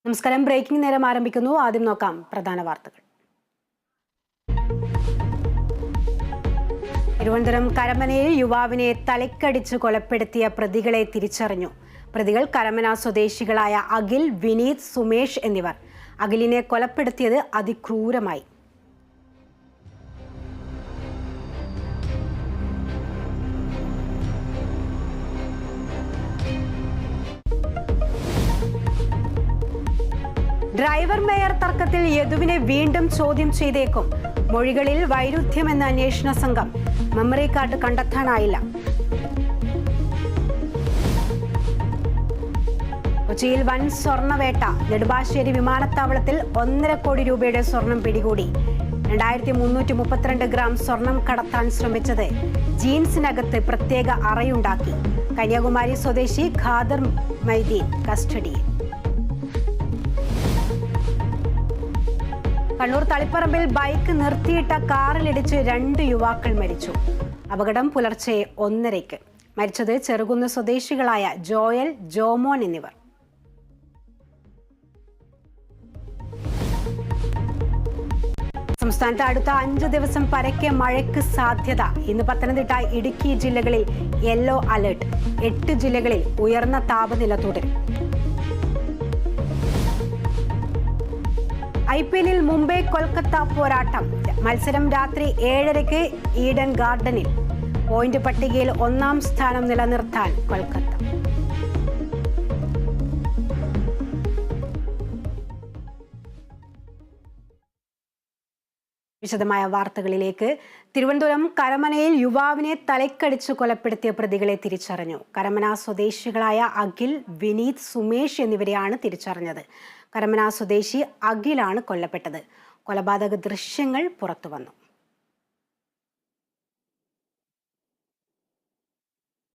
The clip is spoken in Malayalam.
നമസ്കാരം. ബ്രേക്കിംഗ് നേരം ആരംഭിക്കുന്നു. ആദ്യം നോക്കാം പ്രധാന വാർത്തകൾ. തിരുവനന്തപുരം കരമനയിൽ യുവാവിനെ തലക്കടിച്ച് കൊലപ്പെടുത്തിയ പ്രതികളെ തിരിച്ചറിഞ്ഞു. പ്രതികൾ കരമന സ്വദേശികളായ അഖിൽ, വിനീത്, സുമേഷ് എന്നിവർ. അഖിലിനെ കൊലപ്പെടുത്തിയത് അതിക്രൂരമായി. ഡ്രൈവർ മേയർ തർക്കത്തിൽ യദുവിനെ വീണ്ടും ചോദ്യം ചെയ്തേക്കും. മൊഴികളിൽ വൈരുദ്ധ്യമെന്ന അന്വേഷണ സംഘം. മെമ്മറി കാർഡ് കണ്ടെത്താനായില്ല. കൊച്ചിയിൽ വൻ സ്വർണ്ണവേട്ട. നെടുമ്പാശ്ശേരി വിമാനത്താവളത്തിൽ 1.5 കോടി രൂപയുടെ സ്വർണം പിടികൂടി. 2332 ഗ്രാം സ്വർണം കടത്താൻ ശ്രമിച്ചത് ജീൻസിനകത്ത് പ്രത്യേക അറയുണ്ടാക്കി. കന്യാകുമാരി സ്വദേശി ഖാദർ മൈദീൻ കസ്റ്റഡിയിൽ. കണ്ണൂർ തളിപ്പറമ്പിൽ ബൈക്ക് നിർത്തിയിട്ട കാറിലിടിച്ച് 2 യുവാക്കൾ മരിച്ചു. അപകടം പുലർച്ചെ 1:30. മരിച്ചത് ചെറുകുന്ന് സ്വദേശികളായ ജോയൽ, ജോമോൻ എന്നിവർ. സംസ്ഥാനത്ത് അടുത്ത 5 ദിവസം പരക്കെ മഴയ്ക്ക് സാധ്യത. ഇന്ന് പത്തനംതിട്ട, ഇടുക്കി ജില്ലകളിൽ യെല്ലോ അലർട്ട്. 8 ജില്ലകളിൽ ഉയർന്ന താപനില തുടരും. IPL മുംബൈ കൊൽക്കത്ത പോരാട്ടം. മത്സരം രാത്രി 7:30 ഈഡൻ ഗാർഡനിൽ. പോയിന്റ് പട്ടികയിൽ 1-ാം സ്ഥാനം നിലനിർത്താൻ കൊൽക്കത്ത. വിശദമായ വാർത്തകളിലേക്ക്. തിരുവനന്തപുരം കരമനയിൽ യുവാവിനെ തലക്കടിച്ച് കൊലപ്പെടുത്തിയ പ്രതികളെ തിരിച്ചറിഞ്ഞു. കരമന സ്വദേശികളായ അഖിൽ, വിനീത്, സുമേഷ് എന്നിവരെയാണ് തിരിച്ചറിഞ്ഞത്. കരമന സ്വദേശി അഖിലാണ് കൊല്ലപ്പെട്ടത്. കൊലപാതക ദൃശ്യങ്ങൾ പുറത്തുവന്നു.